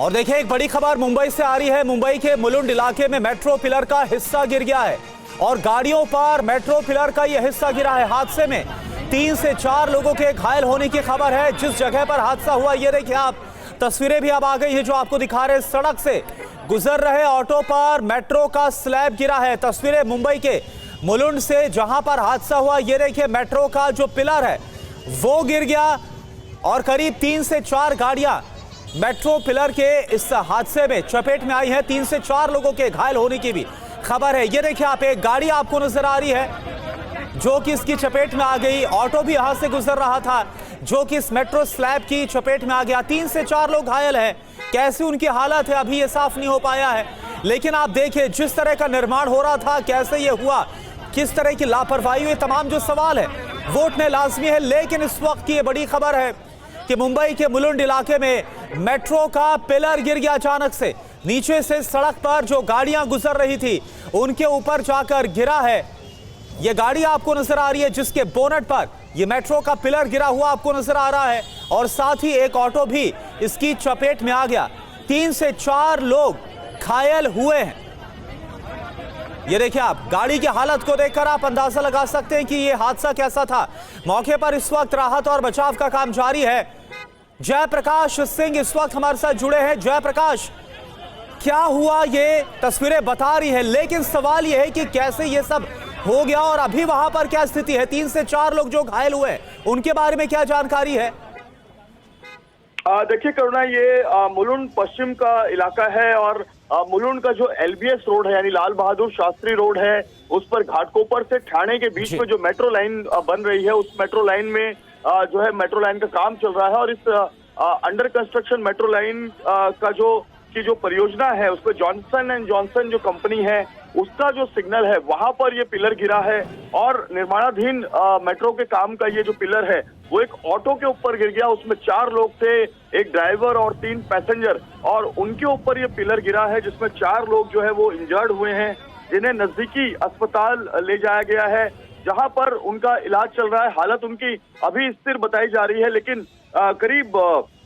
और देखिए एक बड़ी खबर मुंबई से आ रही है। मुंबई के मुलुंड इलाके में मेट्रो पिलर का हिस्सा गिर गया है और गाड़ियों पर मेट्रो पिलर का यह हिस्सा गिरा है। हादसे में 3 से 4 लोगों के घायल होने की खबर है। जिस जगह पर हादसा हुआ ये देखिए आप, तस्वीरें भी अब आ गई हैं जो आपको दिखा रहे हैं। सड़क से गुजर रहे ऑटो पर मेट्रो का स्लैब गिरा है। तस्वीरें मुंबई के मुलुंड से जहां पर हादसा हुआ, ये देखिए मेट्रो का जो पिलर है वो गिर गया और करीब 3 से 4 गाड़ियां मेट्रो पिलर के इस हादसे में चपेट में आई है। 3 से 4 लोगों के घायल होने की भी खबर है। ये देखिए आप, एक गाड़ी आपको नजर आ रही है जो कि इसकी चपेट में आ गई। ऑटो भी यहां से गुजर रहा था जो कि इस मेट्रो स्लैब की चपेट में आ गया। 3 से 4 लोग घायल हैं। कैसी उनकी हालत है अभी ये साफ नहीं हो पाया है, लेकिन आप देखिए जिस तरह का निर्माण हो रहा था, कैसे ये हुआ, किस तरह की लापरवाही हुई, तमाम जो सवाल है वो उठने लाजमी है। लेकिन इस वक्त की ये बड़ी खबर है कि मुंबई के मुलुंड इलाके में मेट्रो का पिलर गिर गया अचानक से। नीचे से सड़क पर जो गाड़ियां गुजर रही थी उनके ऊपर जाकर गिरा है। यह गाड़ी आपको नजर आ रही है जिसके बोनट पर यह मेट्रो का पिलर गिरा हुआ आपको नजर आ रहा है और साथ ही एक ऑटो भी इसकी चपेट में आ गया। 3 से 4 लोग घायल हुए हैं। ये देखिए आप, गाड़ी की हालत को देखकर आप अंदाजा लगा सकते हैं कि यह हादसा कैसा था। मौके पर इस वक्त राहत और बचाव का काम जारी है। जयप्रकाश सिंह इस वक्त हमारे साथ जुड़े हैं। जयप्रकाश, क्या हुआ ये तस्वीरें बता रही है, लेकिन सवाल यह है कि कैसे ये सब हो गया और अभी वहां पर क्या स्थिति है? 3 से 4 लोग जो घायल हुए उनके बारे में क्या जानकारी है? देखिए करुणा, ये मुलुंड पश्चिम का इलाका है और मुलुंड का जो LBS रोड है यानी लाल बहादुर शास्त्री रोड है, उस पर घाटकोपर से ठाणे के बीच में जो मेट्रो लाइन बन रही है, उस मेट्रो लाइन में जो है मेट्रो लाइन का काम चल रहा है। और इस अंडर कंस्ट्रक्शन मेट्रो लाइन का जो परियोजना है, उस पर जॉनसन एंड जॉनसन जो कंपनी है उसका जो सिग्नल है वहां पर ये पिलर गिरा है। और निर्माणाधीन मेट्रो के काम का ये जो पिलर है वो एक ऑटो के ऊपर गिर गया। उसमें 4 लोग थे, एक ड्राइवर और 3 पैसेंजर, और उनके ऊपर ये पिलर गिरा है जिसमें 4 लोग जो है वो इंजर्ड हुए हैं, जिन्हें नजदीकी अस्पताल ले जाया गया है जहां पर उनका इलाज चल रहा है। हालत उनकी अभी स्थिर बताई जा रही है, लेकिन करीब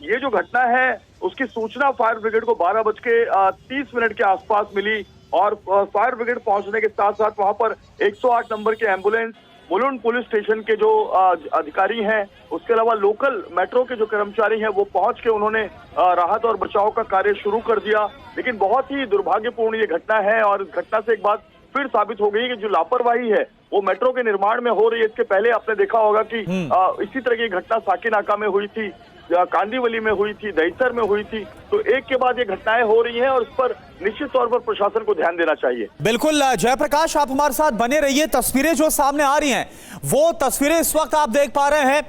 ये जो घटना है उसकी सूचना फायर ब्रिगेड को 12:30 के आसपास मिली और फायर ब्रिगेड पहुंचने के साथ साथ वहां पर 108 नंबर के एम्बुलेंस, मुलुंड पुलिस स्टेशन के जो अधिकारी हैं, उसके अलावा लोकल मेट्रो के जो कर्मचारी हैं, वो पहुंच के उन्होंने राहत और बचाव का कार्य शुरू कर दिया। लेकिन बहुत ही दुर्भाग्यपूर्ण ये घटना है और इस घटना से एक बात फिर साबित हो गई कि जो लापरवाही है वो मेट्रो के निर्माण में हो रही है। इसके पहले आपने देखा होगा कि इसी तरह की घटना साकीनाका में हुई थी, कांदीवली में हुई थी, दहिसर में हुई थी। तो एक के बाद ये घटनाएं हो रही हैं और इस पर निश्चित तौर पर प्रशासन को ध्यान देना चाहिए। बिल्कुल जयप्रकाश, आप हमारे साथ बने रहिए। तस्वीरें जो सामने आ रही हैं वो तस्वीरें इस वक्त आप देख पा रहे हैं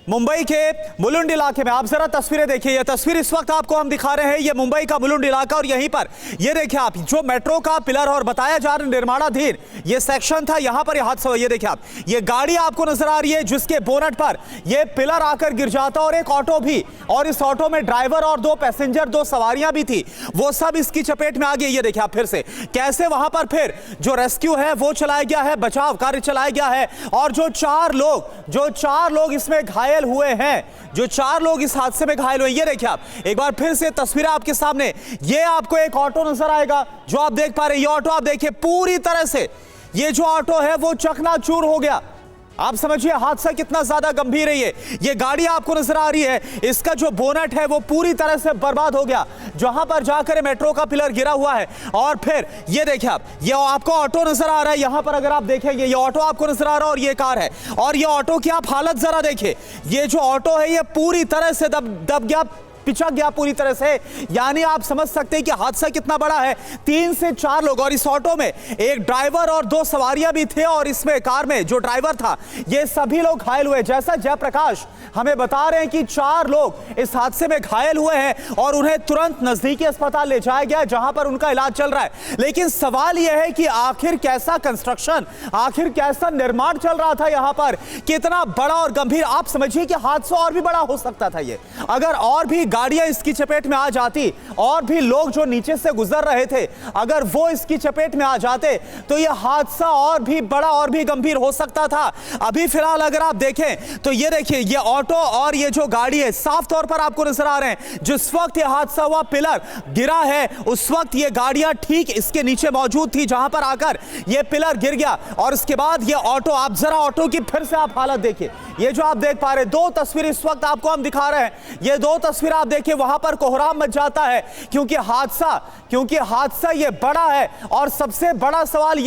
मुंबई के मुलुंड इलाके में। आप जरा तस्वीरें देखिए। ये तस्वीर इस वक्त आपको हम दिखा रहे हैं, ये मुंबई का मुलुंड इलाका और यहीं पर ये देखिए आप, जो मेट्रो का पिलर और बताया जा रहा निर्माणाधीन ये सेक्शन था, यहां पर यह हादसा हुआ। ये देखिए आप, ये गाड़ी आपको नजर आ रही है जिसके बोनट पर यह पिलर आकर गिर जाता और एक ऑटो भी, और इस ऑटो में ड्राइवर और 2 पैसेंजर, 2 सवारियां भी थी, वो सब इसकी चपेट में आ गई। ये देखिए आप फिर से कैसे वहां पर फिर जो रेस्क्यू है वो चलाया गया है, बचाव कार्य चलाया गया है। और जो 4 लोग इसमें घायल हुए हैं, जो 4 लोग इस हादसे में घायल हुए, ये देखिए आप एक बार फिर से तस्वीरें आपके सामने। ये आपको एक ऑटो नजर आएगा जो आप देख पा रहे हैं। ये ऑटो आप देखिए पूरी तरह से, ये जो ऑटो है वो चकनाचूर हो गया। आप समझिए हादसा कितना ज्यादा गंभीर है। ये गाड़ी आपको नजर आ रही है, इसका जो बोनट है वो पूरी तरह से बर्बाद हो गया जहां पर जाकर मेट्रो का पिलर गिरा हुआ है। और फिर ये देखिए आप, ये आपको ऑटो नजर आ रहा है, यहां पर अगर आप देखेंगे ये ऑटो आपको नजर आ रहा है और ये कार है। और ये ऑटो की आप हालत जरा देखिए, ये जो ऑटो है ये पूरी तरह से दब गया, पिचक गया पूरी तरह से। यानी आप समझ सकते हैं कि हादसा कितना बड़ा है। 3 से 4 लोग, और इस ऑटो में एक ड्राइवर और 2 सवारियां भी थे, और इसमें कार में जो ड्राइवर था, ये सभी लोग घायल हुए। जैसा जयप्रकाश हमें बता रहे हैं कि 4 लोग इस हादसे में घायल हुए हैं और उन्हें तुरंत नजदीकी अस्पताल ले जाया गया जहां पर उनका इलाज चल रहा है। लेकिन सवाल यह है कि आखिर कैसा कंस्ट्रक्शन, आखिर कैसा निर्माण चल रहा था यहां पर, कितना बड़ा और गंभीर। आप समझिए कि हादसा और भी बड़ा हो सकता था। ये अगर और भी गाड़ियां इसकी चपेट में आ जाती और भी लोग जो नीचे से गुजर रहे थे अगर वो इसकी चपेट में आ जाते तो यह हादसा और भी बड़ा और भी गंभीर हो सकता था। अभी फिलहाल अगर आप देखें तो ये देखिए, ये ऑटो और ये जो गाड़ी है साफ तौर पर आपको नजर आ रहे हैं। जिस वक्त ये हादसा हुआ, पिलर गिरा है, उस वक्त ये गाड़ियां ठीक इसके नीचे मौजूद थी जहां पर आकर ये पिलर गिर गया और इसके बाद ये ऑटो, आप जरा ऑटो की फिर से आप हालत देखिए। ये जो आप देख पा रहे हैं, दो तस्वीर इस वक्त आपको हम दिखा रहे हैं, ये दो तस्वीर आप देखिए, वहां पर कोहराम मच जाता है क्योंकि हादसा ये बड़ा है। और सबसे बड़ा सवाल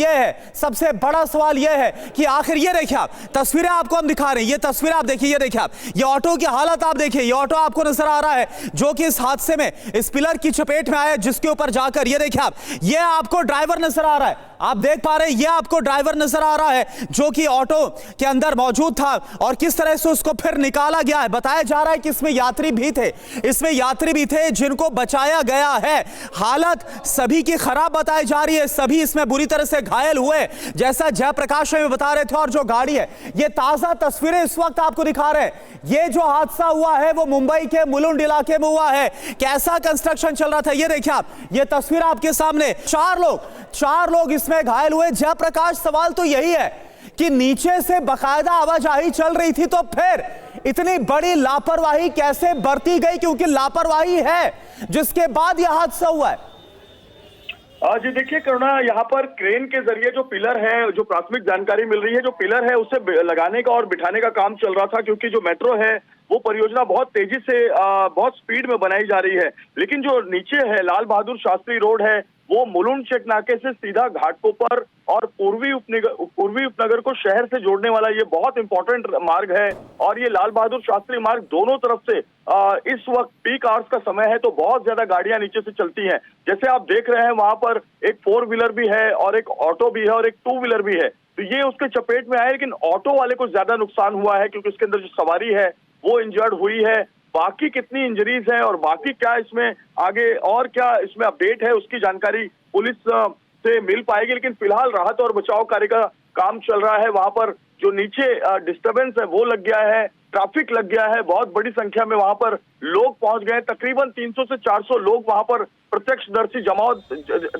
यह है कि आखिर ये देखिए, आप तस्वीरें आपको हम दिखा रहे हैं, ये तस्वीर आप देखिए, ये देखिए आप, ये ऑटो की हालत आप देखिए, ये ऑटो आपको नजर आ रहा है जो कि इस हादसे में इस पिलर की चपेट में आया, जिसके ऊपर जाकर ये देखिए आप, ये आपको ड्राइवर नजर आ रहा है, आप देख पा रहे हैं, ये आपको ड्राइवर नजर आ रहा है जो कि ऑटो के अंदर मौजूद था और किस तरह से उसको फिर निकाला गया है। बताया जा रहा है कि इसमें यात्री भी थे जिनको बचाया गया है। हालत सभी की खराब बताई जा रही है, सभी इसमें बुरी तरह से घायल हुए जैसा जयप्रकाश में बता रहे थे। और जो गाड़ी है, ये ताजा तस्वीरें इस वक्त आपको दिखा रहे हैं। ये जो हादसा हुआ है वो मुंबई के मुलुंड इलाके में हुआ है। कैसा कंस्ट्रक्शन चल रहा था ये देखिए आप, ये तस्वीर आपके सामने, चार लोग इसमें घायल हुए। जयप्रकाश, सवाल तो यही है कि नीचे से बाकायदा आवाजाही चल रही थी तो फिर इतनी बड़ी लापरवाही कैसे बरती गई, क्योंकि लापरवाही है जिसके बाद यह हादसा हुआ है। जी देखिए करुणा, यहाँ पर क्रेन के जरिए जो पिलर है, जो प्राथमिक जानकारी मिल रही है, जो पिलर है उसे लगाने का और बिठाने का काम चल रहा था, क्योंकि जो मेट्रो है वो परियोजना बहुत तेजी से बहुत स्पीड में बनाई जा रही है। लेकिन जो नीचे है लाल बहादुर शास्त्री रोड है, वो मुलुंड चेक नाके से सीधा घाटकोपर और पूर्वी उपनगर को शहर से जोड़ने वाला ये बहुत इंपॉर्टेंट मार्ग है। और ये लाल बहादुर शास्त्री मार्ग दोनों तरफ से इस वक्त पीक आवर्स का समय है तो बहुत ज्यादा गाड़ियां नीचे से चलती हैं। जैसे आप देख रहे हैं, वहां पर एक 4 व्हीलर भी है और एक ऑटो भी है और एक 2 व्हीलर भी है, तो ये उसके चपेट में आए। लेकिन ऑटो वाले को ज्यादा नुकसान हुआ है क्योंकि उसके अंदर जो सवारी है वो इंजर्ड हुई है। बाकी कितनी इंजरीज हैं और बाकी क्या इसमें आगे और क्या इसमें अपडेट है, उसकी जानकारी पुलिस से मिल पाएगी। लेकिन फिलहाल राहत और बचाव कार्य का काम चल रहा है। वहां पर जो नीचे डिस्टरबेंस है वो लग गया है, ट्रैफिक लग गया है, बहुत बड़ी संख्या में वहां पर लोग पहुंच गए। तकरीबन 300 से 400 लोग वहां पर प्रत्यक्षदर्शी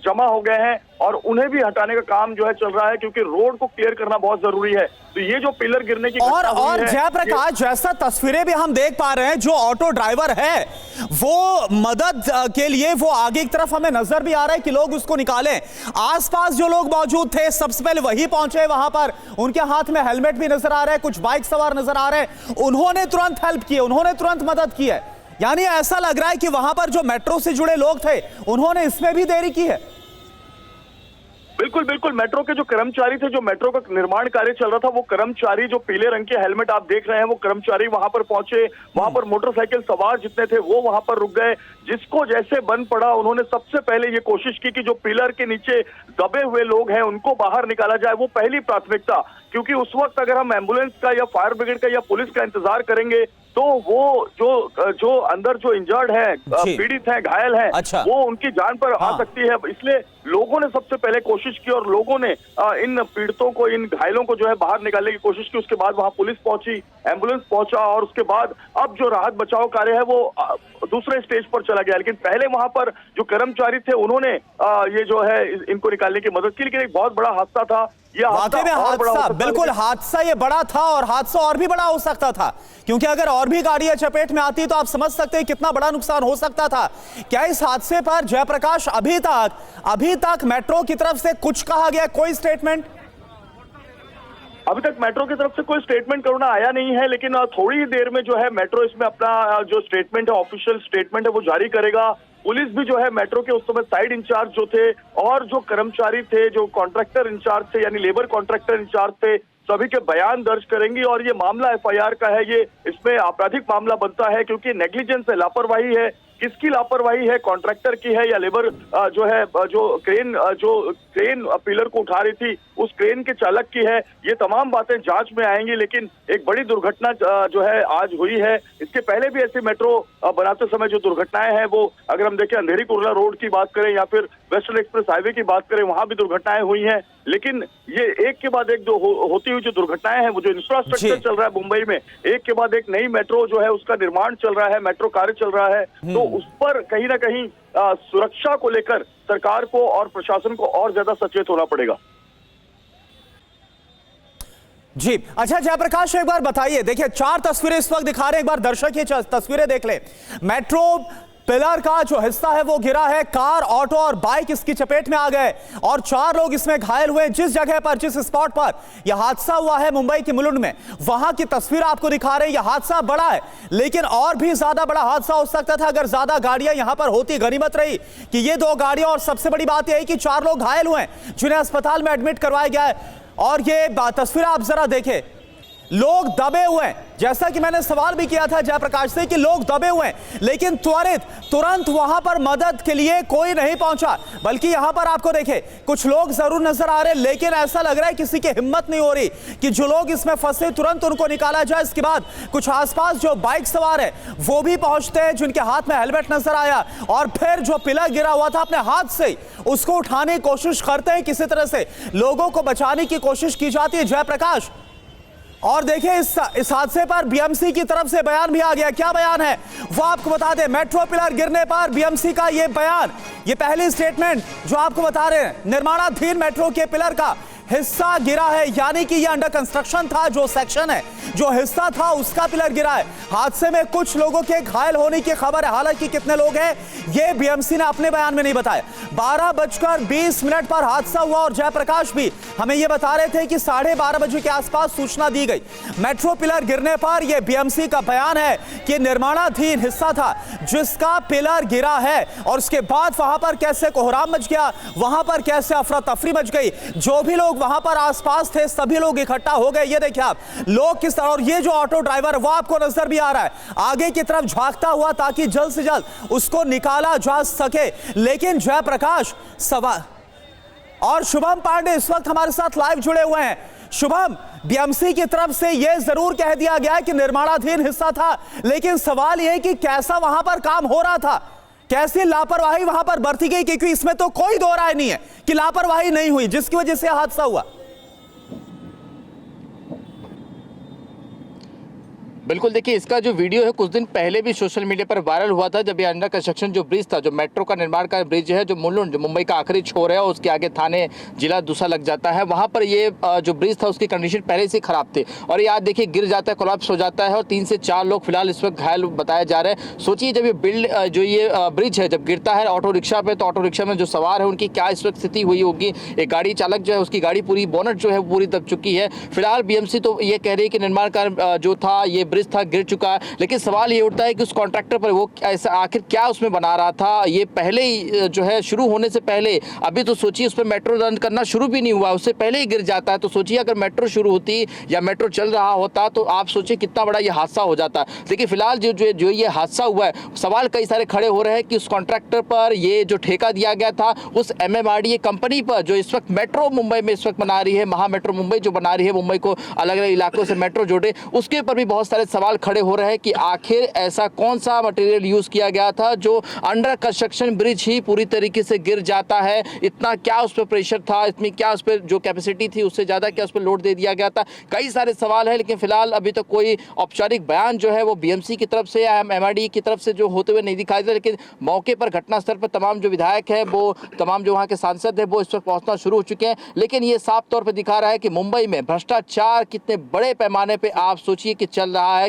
जमा हो गए हैं और उन्हें भी हटाने का काम जो है चल रहा है, क्योंकि रोड को क्लियर करना बहुत जरूरी है। तो ये जो पिलर गिरने की और जयप्रकाश, जैसा तस्वीरें भी हम देख पा रहे हैं, जो ऑटो ड्राइवर है वो मदद के लिए वो आगे की तरफ हमें नजर भी आ रहा है कि लोग उसको निकालें। आसपास जो लोग मौजूद थे सबसे पहले वही पहुंचे वहां पर, उनके हाथ में हेलमेट भी नजर आ रहा है, कुछ बाइक सवार नजर आ रहे हैं, उन्होंने तुरंत हेल्प की है, उन्होंने तुरंत मदद की है। यानी ऐसा लग रहा है कि वहां पर जो मेट्रो से जुड़े लोग थे उन्होंने इसमें भी देरी की है। बिल्कुल बिल्कुल, मेट्रो के जो कर्मचारी थे, जो मेट्रो का निर्माण कार्य चल रहा था, वो कर्मचारी, जो पीले रंग के हेलमेट आप देख रहे हैं, वो कर्मचारी वहां पर पहुंचे। वहां पर मोटरसाइकिल सवार जितने थे वो वहां पर रुक गए। जिसको जैसे बन पड़ा, उन्होंने सबसे पहले ये कोशिश की कि जो पिलर के नीचे दबे हुए लोग हैं उनको बाहर निकाला जाए, वो पहली प्राथमिकता। क्योंकि उस वक्त अगर हम एम्बुलेंस का या फायर ब्रिगेड का या पुलिस का इंतजार करेंगे तो वो जो अंदर जो इंजर्ड है, पीड़ित है, घायल है, अच्छा। वो उनकी जान पर आ सकती है। इसलिए लोगों ने सबसे पहले कोशिश की और लोगों ने इन पीड़ितों को, इन घायलों को जो है बाहर निकालने की कोशिश की। उसके बाद वहां पुलिस पहुंची, एम्बुलेंस पहुंचा और उसके बाद अब जो राहत बचाव कार्य है वो दूसरे स्टेज पर चला गया। लेकिन पहले वहां पर जो कर्मचारी थे उन्होंने ये जो है इनको निकालने की मदद की। लेकिन एक बहुत बड़ा हादसा था ये, हादसा बिल्कुल, हादसा ये बड़ा था और हादसा और भी बड़ा हो सकता था, क्योंकि अगर और भी गाड़ियां चपेट में आती तो आप समझ सकते हैं कितना बड़ा नुकसान हो सकता था। क्या इस हादसे पर जयप्रकाश अभी तक मेट्रो की तरफ से कुछ कहा गया, कोई स्टेटमेंट? अभी तक मेट्रो की तरफ से कोई स्टेटमेंट करुणा आया नहीं है, लेकिन थोड़ी ही देर में जो है मेट्रो इसमें अपना जो स्टेटमेंट है, ऑफिशियल स्टेटमेंट है, वो जारी करेगा। पुलिस भी जो है मेट्रो के उस समय साइड इंचार्ज जो थे और जो कर्मचारी थे, जो कॉन्ट्रैक्टर इंचार्ज थे, यानी लेबर कॉन्ट्रैक्टर इंचार्ज थे, सभी के बयान दर्ज करेंगी। और ये मामला FIR का है, ये इसमें आपराधिक मामला बनता है, क्योंकि नेग्लिजेंस है, लापरवाही है। किसकी लापरवाही है, कॉन्ट्रैक्टर की है या लेबर जो है जो क्रेन पिलर को उठा रही थी उस क्रेन के चालक की है? ये तमाम बातें जांच में आएंगी। लेकिन एक बड़ी दुर्घटना जो है आज हुई है। इसके पहले भी ऐसी मेट्रो बनाते समय जो दुर्घटनाएं हैं वो, अगर हम देखें अंधेरी कुर्ला रोड की बात करें या फिर वेस्टर्न एक्सप्रेस हाईवे की बात करें, वहां भी दुर्घटनाएं हुई हैं। लेकिन ये एक के बाद एक जो होती हुई जो दुर्घटनाएं हैं, वो जो इंफ्रास्ट्रक्चर चल रहा है मुंबई में, एक के बाद एक नई मेट्रो जो है उसका निर्माण चल रहा है, मेट्रो कार्य चल रहा है, तो उस पर कहीं ना कहीं सुरक्षा को लेकर सरकार को और प्रशासन को और ज्यादा सचेत होना पड़ेगा। जी अच्छा जयप्रकाश, एक बार बताइए, देखिए 4 तस्वीरें इस वक्त दिखा रहे हैं, एक बार दर्शक ये तस्वीरें देख ले। मेट्रो पिलर का जो हिस्सा है वो गिरा है, कार, ऑटो और बाइक इसकी चपेट में आ गए और 4 लोग इसमें घायल हुए। जिस जगह पर, जिस स्पॉट पर यह हादसा हुआ है मुंबई के मुलुंड में, वहां की तस्वीर आपको दिखा रहे हैं। यह हादसा बड़ा है, लेकिन और भी ज्यादा बड़ा हादसा हो सकता था अगर ज्यादा गाड़ियां यहां पर होती। गनीमत रही कि ये 2 गाड़ियां, और सबसे बड़ी बात यह है कि 4 लोग घायल हुए जिन्हें अस्पताल में एडमिट करवाया गया है। और ये तस्वीर आप जरा देखें, लोग दबे हुए हैं। जैसा कि मैंने सवाल भी किया था जयप्रकाश से कि लोग दबे हुए हैं, लेकिन तुरंत वहां पर मदद के लिए कोई नहीं पहुंचा। बल्कि यहां पर आपको देखें, कुछ लोग जरूर नजर आ रहे हैं, लेकिन ऐसा लग रहा है किसी की हिम्मत नहीं हो रही कि जो लोग इसमें फंसे तुरंत उनको निकाला जाए। इसके बाद कुछ आसपास जो बाइक सवार है वो भी पहुंचते हैं, जिनके हाथ में हेलमेट नजर आया, और फिर जो पिलर गिरा हुआ था अपने हाथ से उसको उठाने की कोशिश करते हैं। किसी तरह से लोगों को बचाने की कोशिश की जाती है जयप्रकाश। और देखिए इस हादसे पर बीएमसी की तरफ से बयान भी आ गया। क्या बयान है वो आपको बता दें। मेट्रो पिलर गिरने पर बीएमसी का ये बयान, ये पहली स्टेटमेंट जो आपको बता रहे हैं। निर्माणाधीन मेट्रो के पिलर का हिस्सा गिरा है, यानी कि ये अंडर कंस्ट्रक्शन था जो सेक्शन है, जो हिस्सा था उसका पिलर गिरा है। हादसे में कुछ लोगों के घायल होने की खबर है, हालांकि कितने लोग हैं ये बीएमसी ने अपने बयान में नहीं बताया। 12:20 पर हादसा हुआ और जयप्रकाश भी हमें ये बता रहे थे कि 12:30 बजे के आसपास सूचना दी गई। मेट्रो पिलर गिरने पर यह बीएमसी का बयान है कि निर्माणाधीन हिस्सा था जिसका पिलर गिरा है, और उसके बाद वहां पर कैसे कोहराम मच गया, वहां पर कैसे अफरा तफरी मच गई। जो भी लोग वहां पर आसपास थे सभी लोग इकट्ठा हो गए। ये देखिए आप लोग किस तरह, और ये जो ऑटो ड्राइवर वो आपको नजर भी आ रहा है आगे की तरफ झांकता हुआ ताकि जल्द से जल्द उसको निकाला जा सके। लेकिन जयप्रकाश सवाल, और शुभम पांडे इस वक्त हमारे साथ लाइव जुड़े हुए हैं। शुभम, बीएमसी की तरफ से यह जरूर कह दिया गया है कि निर्माणाधीन हिस्सा था, लेकिन सवाल यह है कि कैसा वहां पर काम हो रहा था, कैसी लापरवाही वहां पर बरती गई, क्योंकि इसमें तो कोई दो राय नहीं है कि लापरवाही नहीं हुई जिसकी वजह से हादसा हुआ। बिल्कुल, देखिए इसका जो वीडियो है कुछ दिन पहले भी सोशल मीडिया पर वायरल हुआ था, जब ये अंडर कंस्ट्रक्शन जो ब्रिज था, जो मेट्रो का निर्माण का ब्रिज है, जो मुलुंड, जो मुंबई का आखिरी छोर है, उसके आगे थाने जिला दूसरा लग जाता है, वहां पर ये जो ब्रिज था उसकी कंडीशन पहले से खराब थी और ये आज देखिए गिर जाता है, कोलैप्स हो जाता है और 3 से 4 लोग फिलहाल इस वक्त घायल बताया जा रहे हैं। सोचिए जब ये ब्रिज है जब गिरता है ऑटो रिक्शा पे, तो ऑटो रिक्शा में जो सवार है उनकी क्या इस वक्त स्थिति हुई होगी। एक गाड़ी चालक जो है उसकी गाड़ी पूरी बोनट जो है पूरी दब चुकी है। फिलहाल बीएमसी तो ये कह रही है कि निर्माण कार्य जो था ये ब्रिज था गिर चुका है, लेकिन सवाल ये उठता है कि उस कॉन्ट्रैक्टर पर वो ऐसा आखिर क्या उसमें बना रहा था। ये पहले ही जो है शुरू होने से पहले, अभी तो सोचिए उस पर मेट्रो रन करना शुरू भी नहीं हुआ, उससे पहले ही गिर जाता है। तो सोचिए अगर मेट्रो शुरू होती या मेट्रो चल रहा होता तो आप सोचिए कितना बड़ा ये हादसा हो जाता। लेकिन फिलहाल जो ये हादसा हुआ है, सवाल कई सारे खड़े हो रहे हैं कि उस कॉन्ट्रैक्टर पर ये जो ठेका दिया गया था उस MMRDA कंपनी पर जो इस वक्त मेट्रो मुंबई में इस वक्त बना रही है, महा मेट्रो मुंबई जो बना रही है, मुंबई को अलग अलग इलाकों से मेट्रो जोड़े, उसके ऊपर भी बहुत सारे सवाल खड़े हो रहे हैं कि आखिर ऐसा कौन सा मटेरियल यूज किया गया था जो अंडर कंस्ट्रक्शन ब्रिज ही पूरी तरीके से गिर जाता है। इतना क्या उस पर प्रेशर था, इतनी क्या उस पर जो कैपेसिटी थी उससे ज्यादा क्या उस पर लोड दे दिया गया था। कई सारे सवाल है, लेकिन फिलहाल अभी तक कोई औपचारिक बयान जो है वो बीएमसी की तरफ से या MMRDA की तरफ से जो होते हुए नहीं दिखाई दे। लेकिन मौके पर घटना स्थल पर तमाम जो विधायक है, वो तमाम जो वहाँ के सांसद है वो इस वक्त पहुंचना शुरू हो चुके हैं। लेकिन ये साफ तौर पर दिखा रहा है कि मुंबई में भ्रष्टाचार कितने बड़े पैमाने पर आप सोचिए कि चल रहा